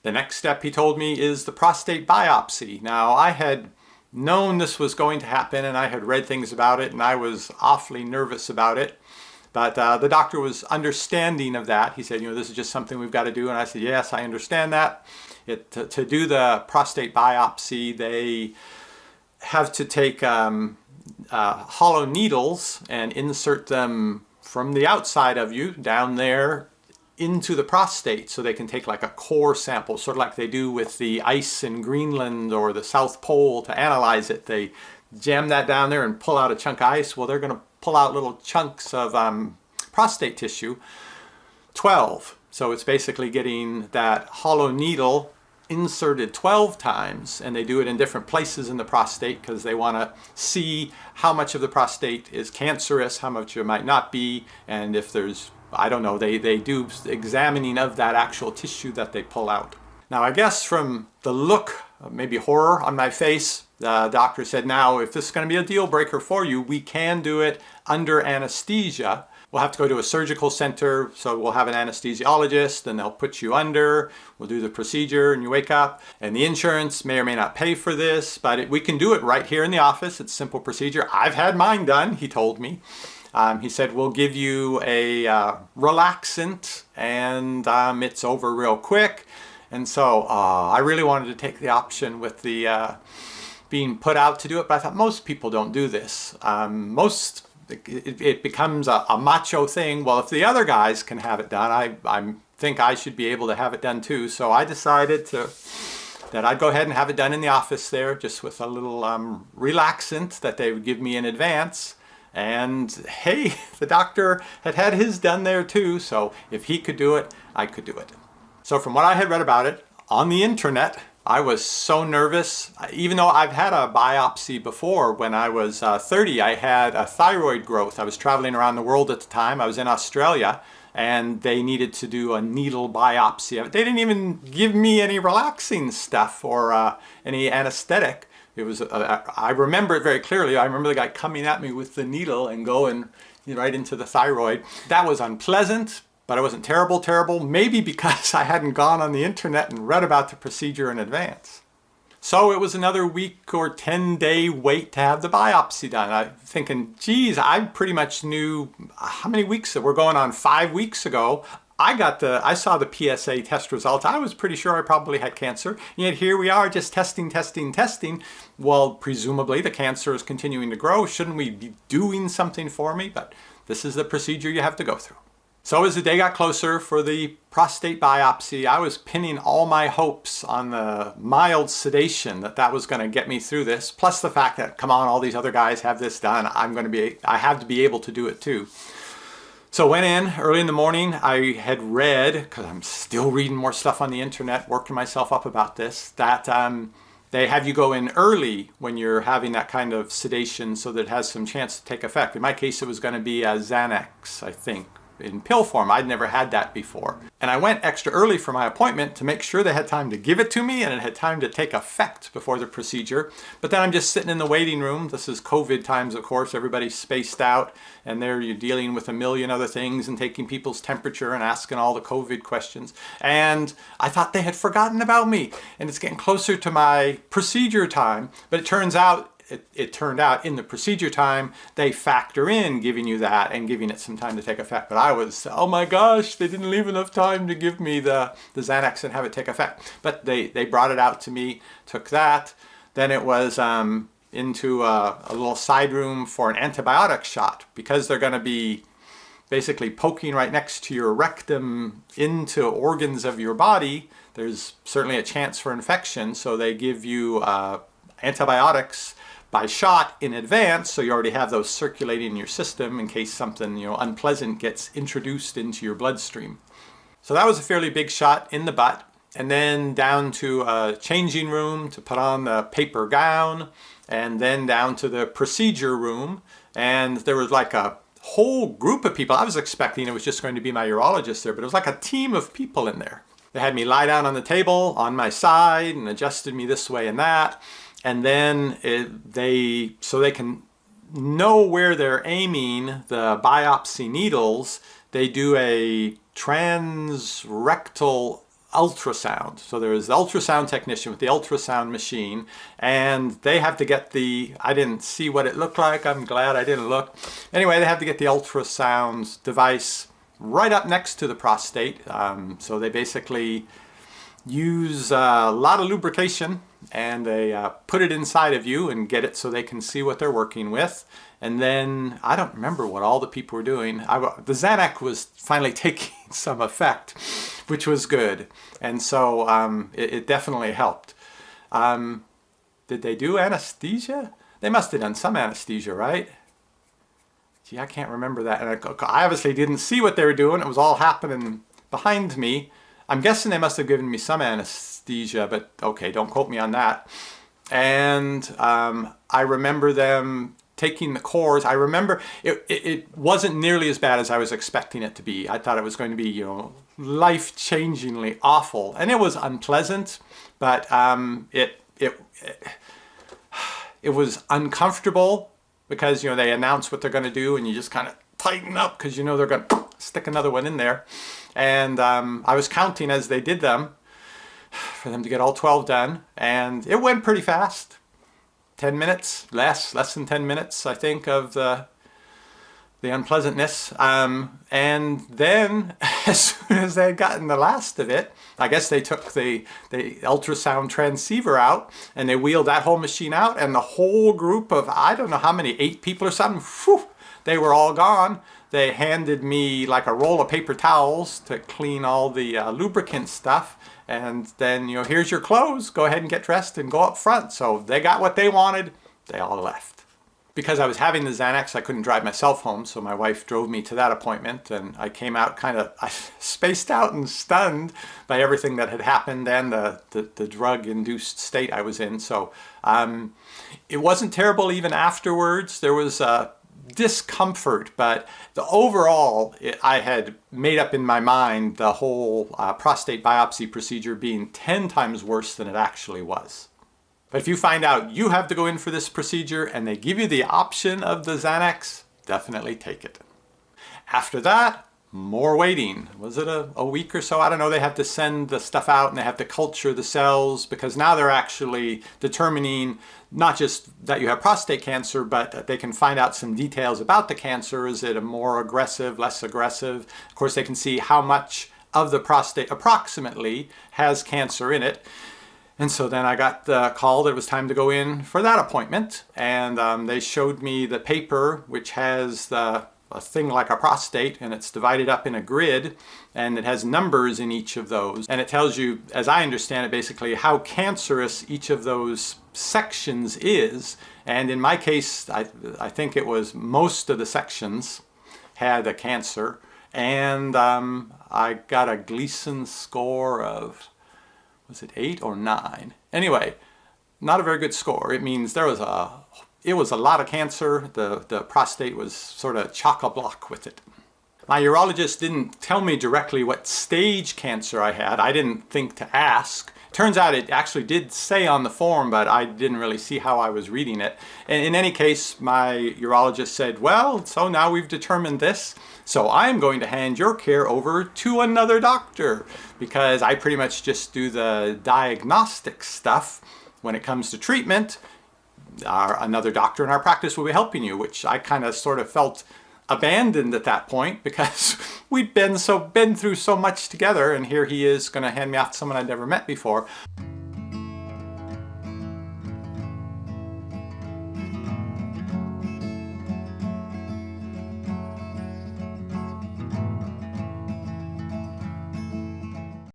The next step, he told me, is the prostate biopsy. Now, I had known this was going to happen and I had read things about it and I was awfully nervous about it. But the doctor was understanding of that. He said, this is just something we've got to do. And I said, yes, I understand that. To do the prostate biopsy, they have to take hollow needles and insert them from the outside of you down there into the prostate so they can take like a core sample, sort of like they do with the ice in Greenland or the South Pole to analyze it. They jam that down there and pull out a chunk of ice. Well, they're going to pull out little chunks of prostate tissue, 12. So it's basically getting that hollow needle inserted 12 times, and they do it in different places in the prostate because they want to see how much of the prostate is cancerous, how much it might not be, and if there's, I don't know, they do examining of that actual tissue that they pull out. Now, I guess from the look, maybe horror on my face, the doctor said, now, if this is going to be a deal breaker for you, we can do it under anesthesia. We'll have to go to a surgical center, so we'll have an anesthesiologist, and they'll put you under. We'll do the procedure, and you wake up. And the insurance may or may not pay for this, but we can do it right here in the office. It's a simple procedure. I've had mine done, he told me. He said, we'll give you a relaxant, and it's over real quick. And so I really wanted to take the option with the being put out to do it, but I thought most people don't do this. It becomes a macho thing. Well, if the other guys can have it done, I think I should be able to have it done too. So I decided that I'd go ahead and have it done in the office there, just with a little relaxant that they would give me in advance. And hey, the doctor had his done there too. So if he could do it, I could do it. So from what I had read about it on the internet, I was so nervous. Even though I've had a biopsy before, when I was 30, I had a thyroid growth. I was traveling around the world at the time. I was in Australia, and they needed to do a needle biopsy. They didn't even give me any relaxing stuff or any anesthetic. It was, I remember it very clearly. I remember the guy coming at me with the needle and going right into the thyroid. That was unpleasant. But it wasn't terrible, maybe because I hadn't gone on the internet and read about the procedure in advance. So it was another week or 10-day wait to have the biopsy done. I'm thinking, geez, I pretty much knew how many weeks, we're going on 5 weeks ago. I saw the PSA test results. I was pretty sure I probably had cancer. And yet here we are just testing. Well, presumably the cancer is continuing to grow. Shouldn't we be doing something for me? But this is the procedure you have to go through. So as the day got closer for the prostate biopsy, I was pinning all my hopes on the mild sedation that was going to get me through this, plus the fact that, come on, all these other guys have this done. I have to be able to do it too. So went in early in the morning. I had read, because I'm still reading more stuff on the internet, working myself up about this, that they have you go in early when you're having that kind of sedation so that it has some chance to take effect. In my case, it was going to be a Xanax, I think, in pill form. I'd never had that before. And I went extra early for my appointment to make sure they had time to give it to me and it had time to take effect before the procedure. But then I'm just sitting in the waiting room. This is COVID times, of course. Everybody's spaced out, and there you're dealing with a million other things and taking people's temperature and asking all the COVID questions. And I thought they had forgotten about me. And it's getting closer to my procedure time. But it turned out in the procedure time, they factor in giving you that and giving it some time to take effect. But I was, oh my gosh, they didn't leave enough time to give me the Xanax and have it take effect. But they brought it out to me, took that. Then it was into a little side room for an antibiotic shot, because they're going to be basically poking right next to your rectum into organs of your body. There's certainly a chance for infection, so they give you antibiotics by shot in advance, so you already have those circulating in your system in case something unpleasant gets introduced into your bloodstream. So that was a fairly big shot in the butt, and then down to a changing room to put on the paper gown, and then down to the procedure room. And there was like a whole group of people. I was expecting it was just going to be my urologist there, but it was like a team of people in there. They had me lie down on the table on my side and adjusted me this way and that. And then so they can know where they're aiming the biopsy needles, they do a transrectal ultrasound. So there is the ultrasound technician with the ultrasound machine, and they have to get the, I didn't see what it looked like, I'm glad I didn't look. Anyway, they have to get the ultrasound device right up next to the prostate. So they basically use a lot of lubrication, and they put it inside of you and get it so they can see what they're working with. And then, I don't remember what all the people were doing. The Xanax was finally taking some effect, which was good. And so it definitely helped. Did they do anesthesia? They must have done some anesthesia, right? Gee, I can't remember that. And I obviously didn't see what they were doing. It was all happening behind me. I'm guessing they must have given me some anesthesia, but okay, don't quote me on that. And I remember them taking the cores. I remember it wasn't nearly as bad as I was expecting it to be. I thought it was going to be, you know, life-changingly awful, and it was unpleasant, but it was uncomfortable because, you know, they announce what they're going to do, and you just kind of tighten up because you know they're going to stick another one in there. And I was counting as they did them for them to get all 12 done, and it went pretty fast. 10 minutes, less than 10 minutes, I think, of the unpleasantness. And then, as soon as they had gotten the last of it, I guess they took the ultrasound transceiver out, and they wheeled that whole machine out, and the whole group of, I don't know how many, 8 people or something, whew, they were all gone. They handed me like a roll of paper towels to clean all the lubricant stuff. And then, you know, here's your clothes. Go ahead and get dressed and go up front. So they got what they wanted. They all left. Because I was having the Xanax, I couldn't drive myself home. So my wife drove me to that appointment. And I came out I spaced out and stunned by everything that had happened and the drug-induced state I was in. So it wasn't terrible even afterwards. There was discomfort, but overall, I had made up in my mind the whole prostate biopsy procedure being 10 times worse than it actually was. But if you find out you have to go in for this procedure and they give you the option of the Xanax, definitely take it. After that, more waiting. Was it a week or so? I don't know. They have to send the stuff out and they have to culture the cells, because now they're actually determining not just that you have prostate cancer, but they can find out some details about the cancer. Is it a more aggressive, less aggressive? Of course, they can see how much of the prostate approximately has cancer in it. And so then I got the call that it was time to go in for that appointment. And they showed me the paper, which has a thing like a prostate, and it's divided up in a grid, and it has numbers in each of those, and it tells you, as I understand it, basically how cancerous each of those sections is. And in my case, I think it was most of the sections had a cancer, and I got a Gleason score of, was it 8 or 9? Anyway, not a very good score. It means it was a lot of cancer. The prostate was sort of chock-a-block with it. My urologist didn't tell me directly what stage cancer I had. I didn't think to ask. Turns out it actually did say on the form, but I didn't really see how I was reading it. And in any case, my urologist said, well, so now we've determined this, so I'm going to hand your care over to another doctor, because I pretty much just do the diagnostic stuff. When it comes to treatment, another doctor in our practice will be helping you, which I kind of sort of felt abandoned at that point, because we'd been through so much together, and here he is going to hand me off to someone I'd never met before.